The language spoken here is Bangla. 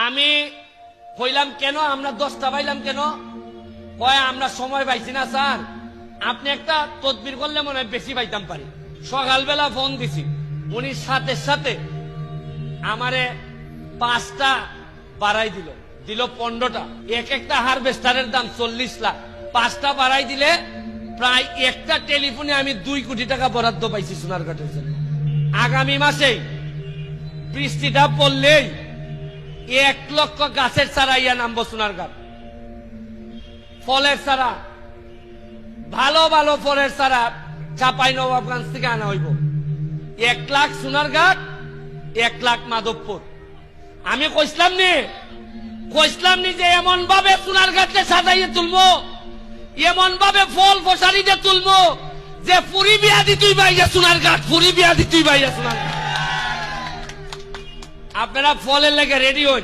আমি কইলাম কেন আমরা 10টা পাইলাম কেন? কয় আমরা সময় পাইছি না স্যার, আপনি একটা তদবির করলে মনে হয় বেশি পাইতাম পারি। সকালবেলা ফোন দিছি, উনি সাথে সাথে আমারে 5টা বাড়াই দিল 15টা। এক একটা হারভেস্টারের দাম 40 লাখ। 5টা বাড়াই দিলে প্রায় একটা টেলিফোনে আমি 2 কোটি টাকা বরাদ্দ পাইছি সোনারঘাটের জন্য। আগামী মাসে বৃষ্টিটা পড়লেই 1 লক্ষ গাছের চারা ইয়া নামবো সোনারঘাট। ফলের চারা, ভালো ভালো ফলের চারা চাঁপাইনবাবগঞ্জ থেকে আনা হইব। 1 লাখ সোনারঘাট, 1 লাখ মাধবপুর। আমি কইসলাম নি যে এমন ভাবে সোনারঘাটকে সাজাইয়ে তুলবো, এমন ভাবে ফল ফসারি দিয়ে তুলবো যে পুরি বিয়া দিতুই বাইয়া সোনারঘাট, পুরি বিয়া দিতুই বাইয়া সোনারঘাট। আপনারা ফলের লেগে রেডি হন।